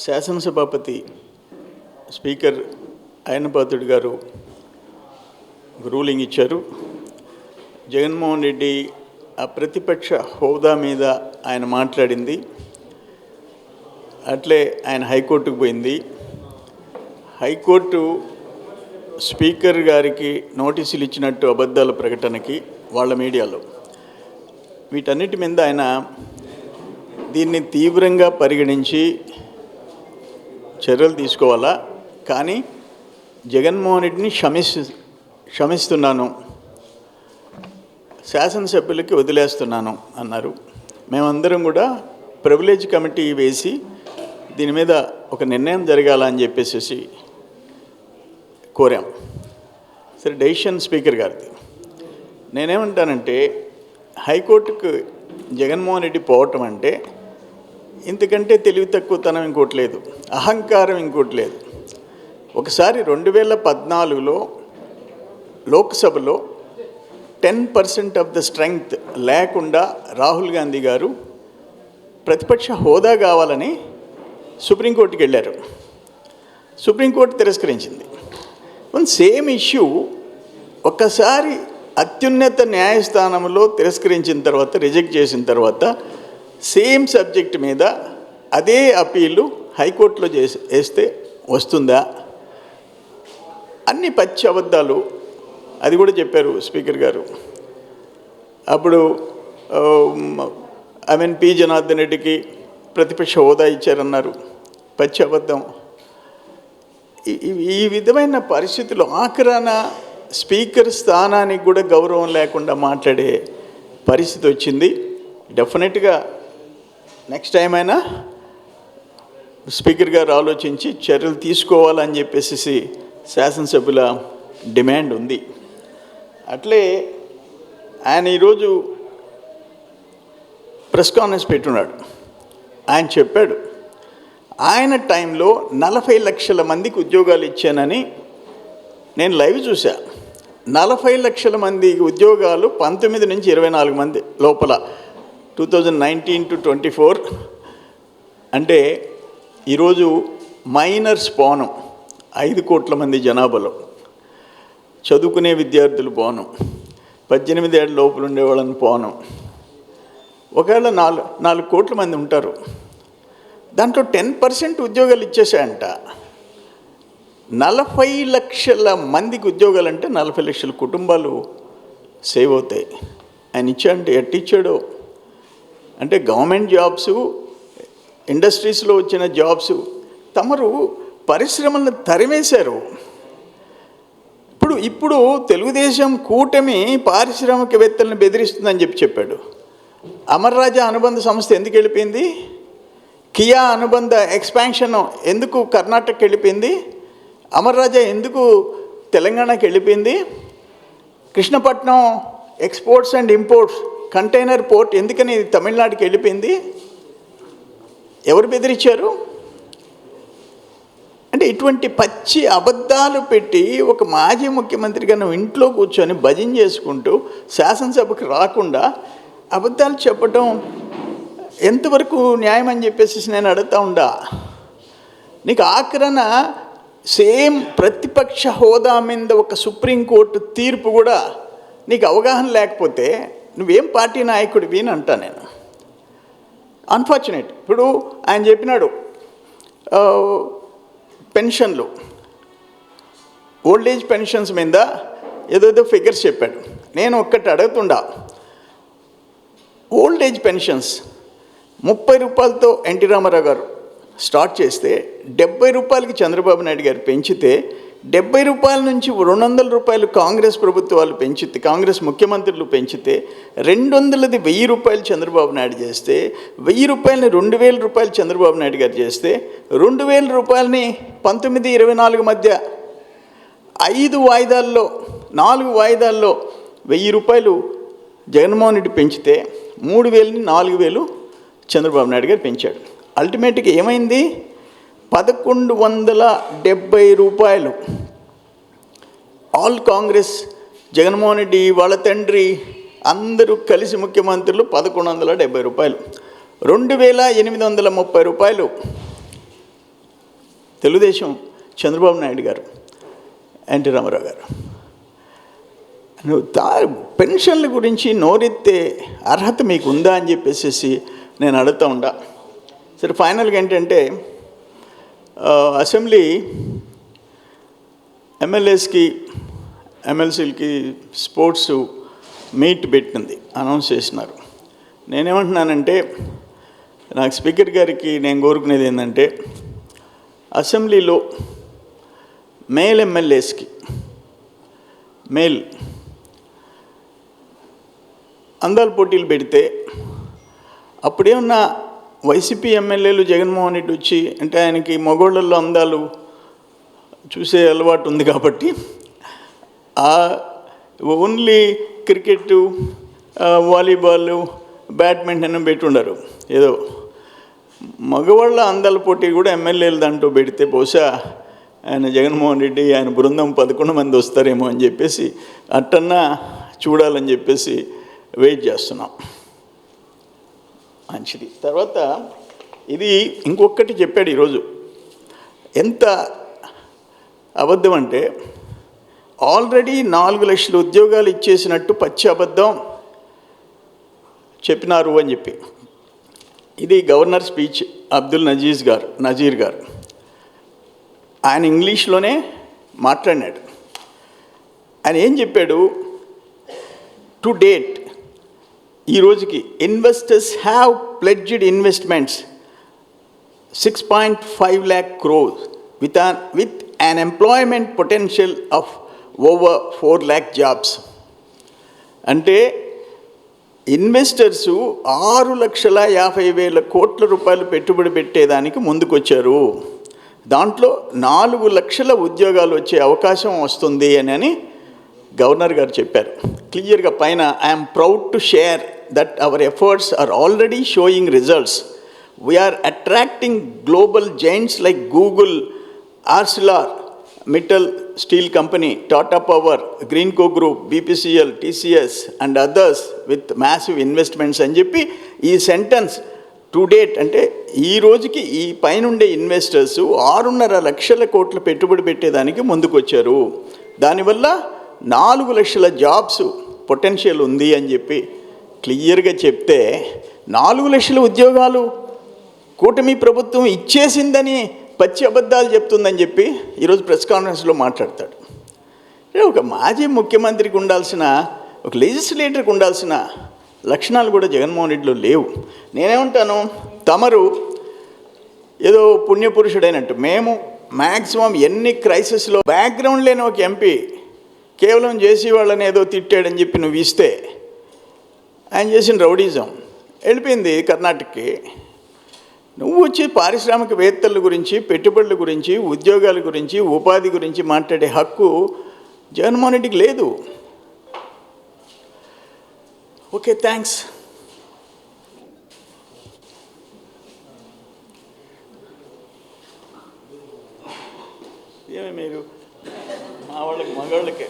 శాసనసభాపతి speaker Ayyannapatrudu గారు ruling ఇచ్చారు. జగన్మోహన్ రెడ్డి ఆ ప్రతిపక్ష హోదా మీద ఆయన మాట్లాడింది. అట్లే ఆయన హైకోర్టుకు పోయింది. హైకోర్టు స్పీకర్ గారికి నోటీసులు ఇచ్చినట్టు అబద్ధాల ప్రకటనకి వాళ్ళ మీడియాలో వీటన్నిటి మీద ఆయన దీన్ని తీవ్రంగా పరిగణించి చర్యలు తీసుకోవాలా, కానీ జగన్మోహన్ రెడ్డిని క్షమిస్తున్నాను, శాసనసభ్యులకి వదిలేస్తున్నాను అన్నారు. మేమందరం కూడా ప్రివిలేజ్ కమిటీ వేసి దీని మీద ఒక నిర్ణయం జరగాలని చెప్పేసి కోరాం. సరే, డెసిషన్ స్పీకర్ గారిది. నేనేమంటానంటే, హైకోర్టుకు జగన్మోహన్ రెడ్డి పోవటం అంటే ఇంతకంటే తెలివి తక్కువతనం ఇంకోటి లేదు, అహంకారం ఇంకోటి లేదు. ఒకసారి 2014లో లోక్సభలో 10% ఆఫ్ ద స్ట్రెంగ్త్ లేకుండా రాహుల్ గాంధీ గారు ప్రతిపక్ష హోదా కావాలని సుప్రీంకోర్టుకి వెళ్ళారు. సుప్రీంకోర్టు తిరస్కరించింది. సేమ్ ఇష్యూ ఒక్కసారి అత్యున్నత న్యాయస్థానంలో తిరస్కరించిన తర్వాత, రిజెక్ట్ చేసిన తర్వాత, సేమ్ సబ్జెక్ట్ మీద అదే అప్పీలు హైకోర్టులో వేస్తే వస్తుందా? అన్ని పచ్చి అబద్ధాలు. అది కూడా చెప్పారు స్పీకర్ గారు. అప్పుడు పి జనార్దన్ రెడ్డికి ప్రతిపక్ష హోదా ఇచ్చారన్నారు, పచ్చి అబద్ధం. ఈ విధమైన పరిస్థితుల్లో ఆఖరాన స్పీకర్ స్థానానికి కూడా గౌరవం లేకుండా మాట్లాడే పరిస్థితి వచ్చింది. డెఫినెట్గా నెక్స్ట్ టైం అయినా స్పీకర్ గారు ఆలోచించి చర్యలు తీసుకోవాలని చెప్పేసి శాసనసభ్యుల డిమాండ్ ఉంది. అట్లే ఆయన ఈరోజు ప్రెస్ కాన్ఫరెన్స్ పెట్టున్నాడు. ఆయన చెప్పాడు, ఆయన టైంలో 40 లక్షల మందికి ఉద్యోగాలు ఇచ్చానని. నేను లైవ్ చూసా. 40 లక్షల మంది ఉద్యోగాలు 19 నుంచి 24 మంది లోపల 2019 to 24. అంటే ఈరోజు మైనర్స్ పోనం 5 కోట్ల మంది జనాభాలో, చదువుకునే విద్యార్థులు పోనం, 18 ఏళ్ళ లోపల ఉండేవాళ్ళని పోనం, ఒకవేళ 4 కోట్ల మంది ఉంటారు. దాంట్లో 10% ఉద్యోగాలు ఇచ్చేసాయంట. 40 లక్షల మందికి ఉద్యోగాలు అంటే 40 లక్షల కుటుంబాలు సేవ్ అవుతాయి. ఆయన ఇచ్చాడంటే ఎట్టిచ్చాడో అంటే గవర్నమెంట్ జాబ్స్, ఇండస్ట్రీస్లో వచ్చిన జాబ్స్, తమరు పరిశ్రమలను తరిమేశారు. ఇప్పుడు తెలుగుదేశం కూటమి పారిశ్రామికవేత్తలను బెదిరిస్తుందని చెప్పాడు. అమర్ రాజా అనుబంధ సంస్థ ఎందుకు వెళ్ళిపోయింది? కియా అనుబంధ ఎక్స్పాన్షన్ ఎందుకు కర్ణాటకకి వెళ్ళిపోయింది? అమర్ రాజా ఎందుకు తెలంగాణకి వెళ్ళిపోయింది? Krishnapatnam exports and imports container port ఎందుకని తమిళనాడుకి వెళ్ళిపోయింది? ఎవరు బెదిరించారు? అంటే ఇటువంటి పచ్చి అబద్ధాలు పెట్టి ఒక మాజీ ముఖ్యమంత్రిగా నువ్వు ఇంట్లో కూర్చొని భజన చేసుకుంటూ శాసనసభకు రాకుండా అబద్ధాలు చెప్పడం ఎంతవరకు న్యాయం అని చెప్పేసి నేను అడుగుతూ ఉండా. నీకు ఆఖరణ సేమ్ ప్రతిపక్ష హోదా మీద ఒక సుప్రీంకోర్టు తీర్పు కూడా నీకు అవగాహన లేకపోతే నువ్వేం పార్టీ నాయకుడివి అని అంటా నేను. అన్ఫార్చునేట్. ఇప్పుడు ఆయన చెప్పినాడు పెన్షన్లు, ఓల్డ్ ఏజ్ పెన్షన్స్ మీద ఏదో ఫిగర్స్ చెప్పాడు. నేను ఒక్కటి అడుగుతుండా, ఓల్డ్ ఏజ్ పెన్షన్స్ 30 రూపాయలతో ఎన్టీ రామారావు గారు స్టార్ట్ చేస్తే 70 రూపాయలకి చంద్రబాబు నాయుడు గారు పెంచితే, 70 రూపాయల నుంచి 200 రూపాయలు కాంగ్రెస్ ప్రభుత్వాలు పెంచితే, కాంగ్రెస్ ముఖ్యమంత్రులు పెంచితే, 200ది 1000 రూపాయలు చంద్రబాబు నాయుడు చేస్తే, 1000 రూపాయలని 2000 రూపాయలు చంద్రబాబు నాయుడు గారు చేస్తే, 2000 రూపాయలని 19-24 మధ్య 5 వాయిదాల్లో 4 వాయిదాల్లో 1000 రూపాయలు జగన్మోహన్ రెడ్డి పెంచితే, 3000ని 4000 చంద్రబాబు నాయుడు గారు పెంచాడు. అల్టిమేట్గా ఏమైంది? 1170 రూపాయలు. ఆల్ కాంగ్రెస్, జగన్మోహన్ రెడ్డి, వాళ్ళ తండ్రి అందరూ కలిసి ముఖ్యమంత్రులు 1170 రూపాయలు. 2830 రూపాయలు తెలుగుదేశం చంద్రబాబు నాయుడు గారు, ఎన్టీ రామారావు గారు, నువ్వు పెన్షన్ల గురించి నోరెత్తే అర్హత మీకు ఉందా అని చెప్పేసి నేను అడుగుతూ ఉండా. సరే, ఫైనల్గా ఏంటంటే అసెంబ్లీ ఎమ్మెల్యేస్కి ఎమ్మెల్సీలకి స్పోర్ట్స్ మీట్ పెట్టింది, అనౌన్స్ చేసినారు. నేనేమంటున్నానంటే, నాకు స్పీకర్ గారికి నేను కోరుకునేది ఏంటంటే, అసెంబ్లీలో మేల్ ఎమ్మెల్యేస్కి అందాల పోటీలు పెడితే అప్పుడేమన్నా వైసీపీ ఎమ్మెల్యేలు జగన్మోహన్ రెడ్డి వచ్చి, అంటే ఆయనకి మగోళ్ళల్లో అందాలు చూసే అలవాటు ఉంది కాబట్టి ఓన్లీ క్రికెట్, వాలీబాల్, బ్యాడ్మింటన్ పెట్టుండరు. ఏదో మగవాళ్ళ అందాల పోటీ కూడా ఎమ్మెల్యేలు దాంట్లో పెడితే బహుశా ఆయన జగన్మోహన్ రెడ్డి ఆయన బృందం 11 మంది వస్తారేమో అని చెప్పేసి అట్టన్నా చూడాలని చెప్పేసి వెయిట్ చేస్తున్నాం. మంచిది. తర్వాత ఇది ఇంకొకటి చెప్పాడు ఈరోజు, ఎంత అబద్ధం అంటే, ఆల్రెడీ 4 లక్షల ఉద్యోగాలు ఇచ్చేసినట్టు పచ్చి అబద్ధం చెప్పినారు అని చెప్పి. ఇది గవర్నర్ స్పీచ్, అబ్దుల్ నజీర్ గారు ఆయన ఇంగ్లీష్లోనే మాట్లాడినాడు. ఆయన ఏం చెప్పాడు, టు డేట్ ఈ రోజుకి investors have pledged investments 6.5 lakh crores with an employment potential of over 4 lakh jobs. అంటే ఇన్వెస్టర్సు 6,50,000 కోట్ల రూపాయలు పెట్టుబడి పెట్టేదానికి ముందుకొచ్చారు. దాంట్లో 4 లక్షల ఉద్యోగాలు వచ్చే అవకాశం వస్తుంది అని గవర్నర్ గారు చెప్పారు క్లియర్గా. పైన I'm proud to share that our efforts are already showing results. We're attracting global giants like Google, Arcelor Mittal steel company, Tata power, Greenko group, BPCL, TCS and others with massive investments అని చెప్పి ఈ సెంటెన్స్ టు డేట్ అంటే ఈ రోజుకి ఈ పైనుండే investors 6.5 లక్షల కోట్ల పెట్టుబడి పెట్టేదానికి ముందుకొచ్చారు. దానివల్ల 4 లక్షల జాబ్స్ పొటెన్షియల్ ఉంది అని చెప్పి క్లియర్గా చెప్తే, 4 లక్షల ఉద్యోగాలు కూటమి ప్రభుత్వం ఇచ్చేసిందని పచ్చి అబద్ధాలు చెప్తుందని చెప్పి ఈరోజు ప్రెస్ కాన్ఫరెన్స్లో మాట్లాడతాడు. ఒక మాజీ ముఖ్యమంత్రికి ఉండాల్సిన, ఒక లెజిస్లేటర్కి ఉండాల్సిన లక్షణాలు కూడా జగన్మోహన్ రెడ్డిలో లేవు. నేనేమంటాను, తమరు ఏదో పుణ్యపురుషుడైనట్టు, మేము మ్యాక్సిమం ఎన్ని క్రైసిస్లో బ్యాక్గ్రౌండ్ లేని ఒక ఎంపీ కేవలం జేసీ వాళ్ళని ఏదో తిట్టాడని చెప్పి నువ్వు ఇస్తే, ఆయన చేసిన రౌడీజం వెళ్ళిపోయింది కర్ణాటకకి. నువ్వు వచ్చి పారిశ్రామికవేత్తల గురించి, పెట్టుబడుల గురించి, ఉద్యోగాల గురించి, ఉపాధి గురించి మాట్లాడే హక్కు జగన్మోహన్ రెడ్డికి లేదు. Okay, thanks. ఏమి మీరు మా వాళ్ళకి మగవాళ్ళకే